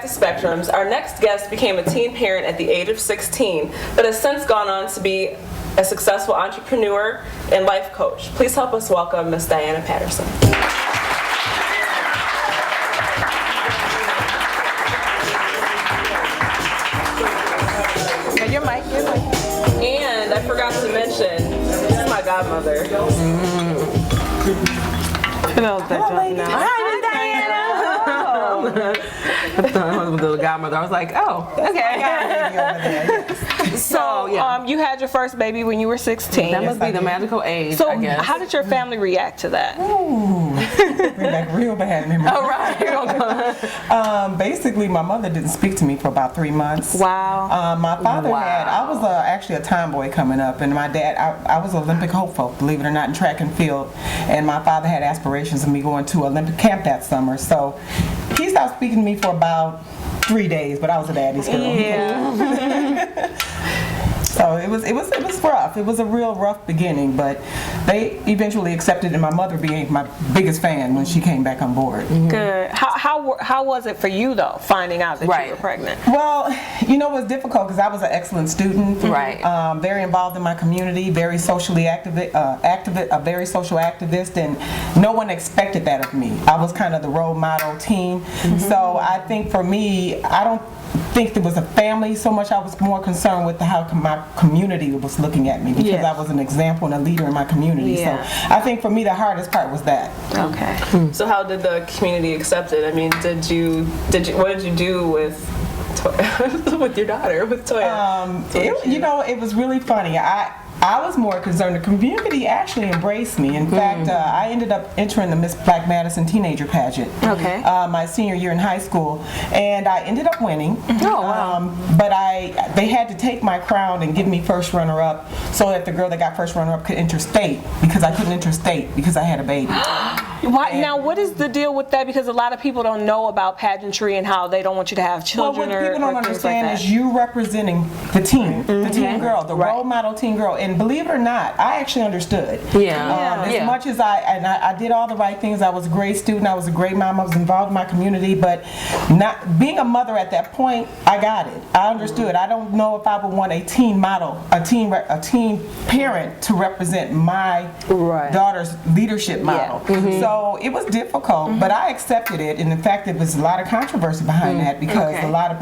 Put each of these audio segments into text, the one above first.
the spectrums, our next guest became a teen parent at the age of 16, but has since gone on to be a successful entrepreneur and life coach. Please help us welcome Miss Diana Patterson. Your mic. And I forgot to mention, this is my godmother. Hello, Diana. Hi, Diana. The godmother. I was like, oh, okay. So, you had your first baby when you were 16. That must be the magical age, So, I guess. how did your family react to that? Ooh, bring back real bad memories. Oh, right. Basically, my mother didn't speak to me for about 3 months. Wow. My father I was actually a tomboy coming up, and my dad, I was Olympic hopeful, believe it or not, in track and field, and my father had aspirations of me going to Olympic camp that summer, so he stopped speaking to me for about 3 days, but I was a daddy's girl. Yeah. So it was rough. It was a real rough beginning, but they eventually accepted, and my mother being my biggest fan when she came back on board. Mm-hmm. Good. How was it for you though, finding out that you were pregnant? Well, it was difficult because I was an excellent student, right? Very involved in my community, very socially a very social activist, and no one expected that of me. I was kind of the role model teen, so I think for me, I don't think there was a family so much. I was more concerned with how my community was looking at me, because I was an example and a leader in my community. So I think for me the hardest part was that. Okay. So how did the community accept it? I mean, what did you do with your daughter, with Toya? It was really funny. I was more concerned. The community actually embraced me. In fact, I ended up entering the Miss Black Madison teenager pageant. Okay. My senior year in high school, and I ended up winning. Oh wow! But they had to take my crown and give me first runner-up, so that the girl that got first runner-up could enter state, because I couldn't enter state because I had a baby. Now, what is the deal with that? Because a lot of people don't know about pageantry and how they don't want you to have children. Well, what people don't understand is you representing the teen, the teen girl, the role model teen girl. And believe it or not, I actually understood. As much as I did all the right things. I was a great student. I was a great mom. I was involved in my community. But not being a mother at that point, I got it. I understood. I don't know if I would want a teen model, a teen parent to represent my daughter's leadership model. So it was difficult, but I accepted it. And in fact, there was a lot of controversy behind that, because a lot of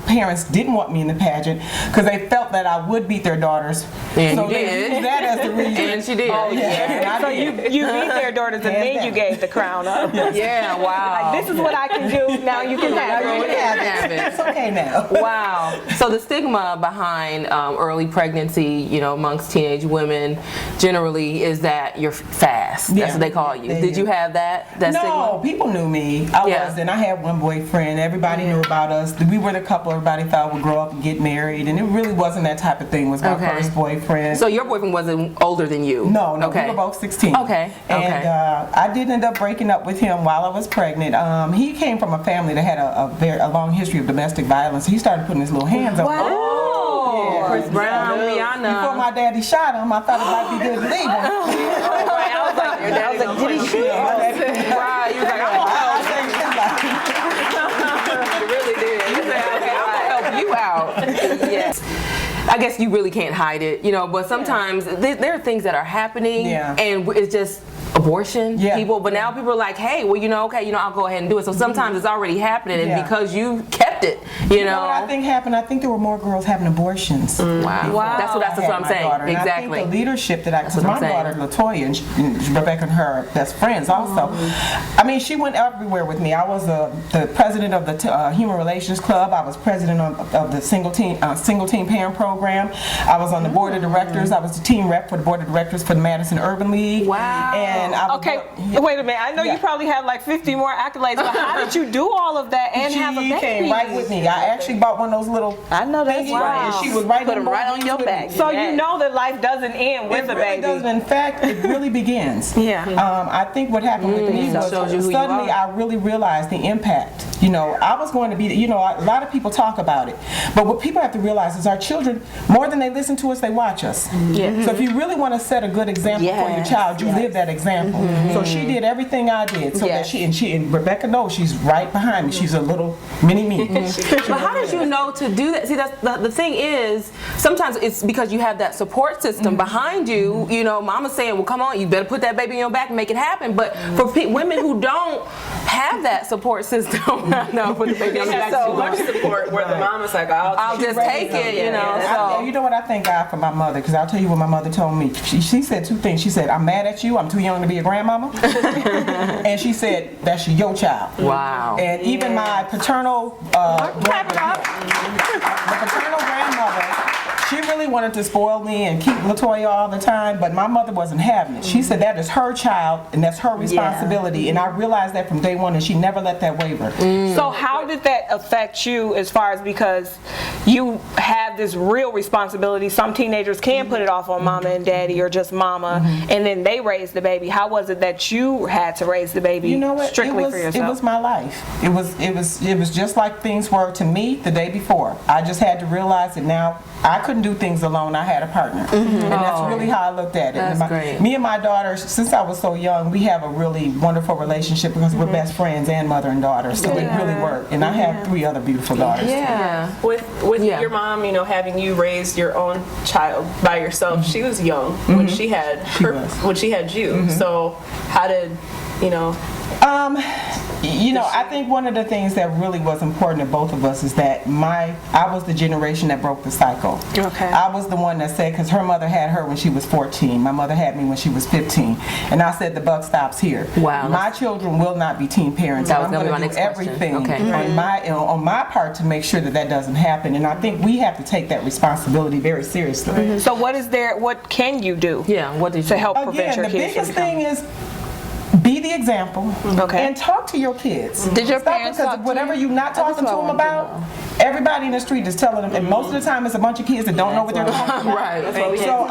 parents didn't want me in the pageant because they felt that I would beat their daughters. And so you did. Use that as the reason. And she did. Oh, yeah. So you beat their daughters, and then you gave the crown up. Yeah, wow. Like, this is what I can do. Now you can have it. It's okay now. Wow. So the stigma behind early pregnancy, amongst teenage women generally is that you're fast. That's what they call you. Did you have that stigma? No, people knew me. I was, and I had one boyfriend. Everybody knew about us. We were the couple everybody thought would grow up and get married, and it really wasn't that type of thing. It was my first boyfriend. So your boyfriend wasn't older than you? No, we were both 16. Okay. And I did end up breaking up with him while I was pregnant. He came from a family that had a long history of domestic violence. He started putting his little hands on me. Oh, Chris Brown, Rihanna. Before my daddy shot him, I thought it might be good to leave him. I was like, did he shoot? Right. You was like, you really did. You said, okay, I'm gonna help you out. Yes. I guess you really can't hide it, but sometimes there are things that are happening, and it's just abortion, people, but now people are like, hey, well, I'll go ahead and do it. So sometimes it's already happening, and because you kept it, You know what I think happened? I think there were more girls having abortions. Wow. That's what I'm saying. Daughter. And Exactly. I think the leadership because my daughter, Latoya, and Rebecca and her best friends also, I mean, she went everywhere with me. I was the president of the Human Relations Club. I was president of the single team parent program. I was on the board of directors. I was the team rep for the board of directors for the Madison Urban League. Wow. And I was wait a minute. I know you probably had like 50 more accolades, but how did you do all of that and have a baby? She came right with me. I actually bought one of those little that's right. And she was right Put them right on your back. So you know that life doesn't end with a baby. It really doesn't. In fact, it really begins. Yeah. I think what happened with me was suddenly I really realized the impact. I was going to be, a lot of people talk about it, but what people have to realize is our children, more than they listen to us, they watch us. So if you really want to set a good example for your child, you live that example. So she did everything I did, so that and Rebecca knows she's right behind me. She's a little mini me. But how did you know to do that? See, that's the thing is, sometimes it's because you have that support system behind you. Mama's saying, well, come on, you better put that baby on your back and make it happen. But for women who don't have that support system, no, put the baby on the back. So much support where the mom is like, I'll just take it, So you know what? I thank God for my mother, because I'll tell you what my mother told me. She said two things. She said, I'm mad at you. I'm too young to be a grandmama. And she said, that's your child. Wow. And even my paternal grandmother, she really wanted to spoil me and keep LaToya all the time, but my mother wasn't having it. She said that is her child and that's her responsibility, and I realized that from day one, and she never let that waver. So how did that affect you, as far as, because you have this real responsibility? Some teenagers can put it off on mama and daddy, or just mama, and then they raise the baby. How was it that you had to raise the baby strictly for yourself? It was my life. It was just like things were to me the day before. I just had to realize that now I couldn't do things alone. I had a partner, and that's really how I looked at it. That's great. Me and my daughter, since I was so young, we have a really wonderful relationship because we're best friends and mother and daughter. So it really worked. And I have 3 other beautiful daughters. With your mom, having you raise your own child by yourself, she was young when she had you. So how did I think one of the things that really was important to both of us is that I was the generation that broke the cycle. Okay. I was the one that said, because her mother had her when she was 14, my mother had me when she was 15, and I said the buck stops here. Wow. My children will not be teen parents. That was I'm going to do everything on my part to make sure that doesn't happen, and I think we have to take that responsibility very seriously. So what can you do? What did you to help prevent your kids? The biggest thing is be the example, and talk to your kids. Did your parents talk to whatever you're not talking to them about? Everybody in the street is telling them, and most of the time it's a bunch of kids that don't know what they're talking about. Right. So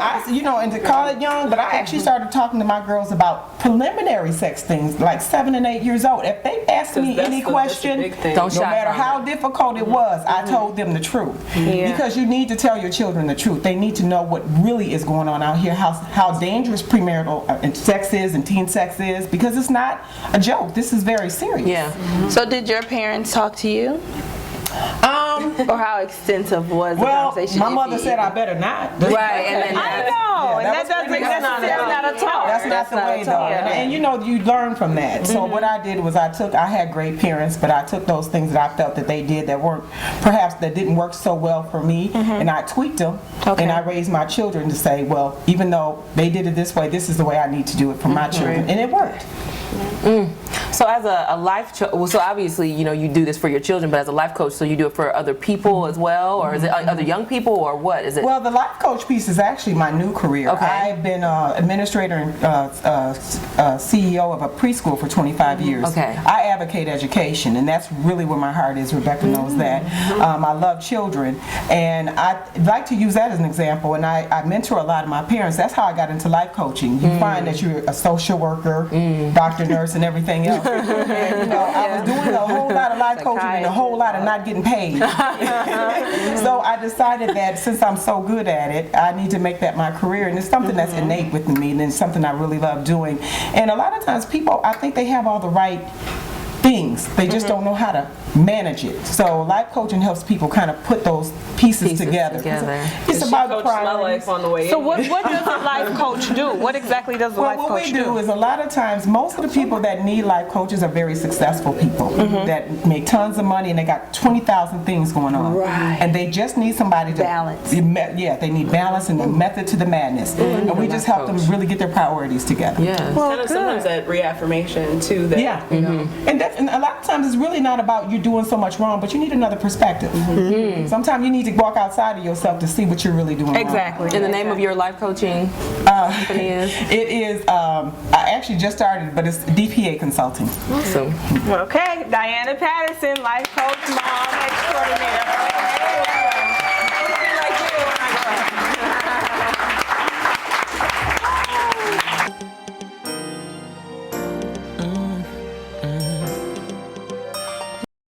and to call it young, but I actually started talking to my girls about preliminary sex things, like 7 and 8 years old. If they asked me any question, no matter how difficult it was, I told them the truth. Because you need to tell your children the truth. They need to know what really is going on out here, how dangerous premarital sex is and teen sex is, because it's not a joke. This is very serious. So did your parents talk to you? Or how extensive was the conversation? My mother said I better not. Right, and then I know, and that's not a talk. That's not the way, though. And you learn from that. So what I did was I had great parents, but I took those things that I felt that they did that didn't work so well for me, and I tweaked them, and I raised my children to say, well, even though they did it this way, this is the way I need to do it for my children, and it worked. So as a life so obviously you do this for your children, but as a life coach, so you do it for other people as well, or is it other young people, or what is it? Well, the life coach piece is actually my new career. I've been administrator and CEO of a preschool for 25 years. I advocate education, and that's really where my heart is. Rebecca knows that. I love children, and I like to use that as an example, and I mentor a lot of my parents. That's how I got into life coaching. You find that you're a social worker, doctor, nurse, and everything else. And, I was doing a whole lot of life coaching and a whole lot of not getting paid. So I decided that since I'm so good at it, I need to make that my career, and it's something that's innate within me, and it's something I really love doing. And a lot of times people, I think they have all the right things, they just don't know how to manage it. So life coaching helps people kind of put those pieces together. It's about priorities. On the way so what does a life coach do? What exactly does a life coach do? What we do is, a lot of times, most of the people that need life coaches are very successful people that make tons of money, and they got 20,000 things going on. And they just need somebody to balance. They need balance and the method to the madness. And we just help them really get their priorities together. Sometimes that reaffirmation too. And a lot of times it's really not about you doing so much wrong, but you need another perspective. Sometimes you need to walk outside of yourself to see what you're really doing wrong. And the name of your life coaching company is? It is, I actually just started, but it's DPA Consulting. Awesome. Okay, Diana Patterson, life coach, mom extraordinaire.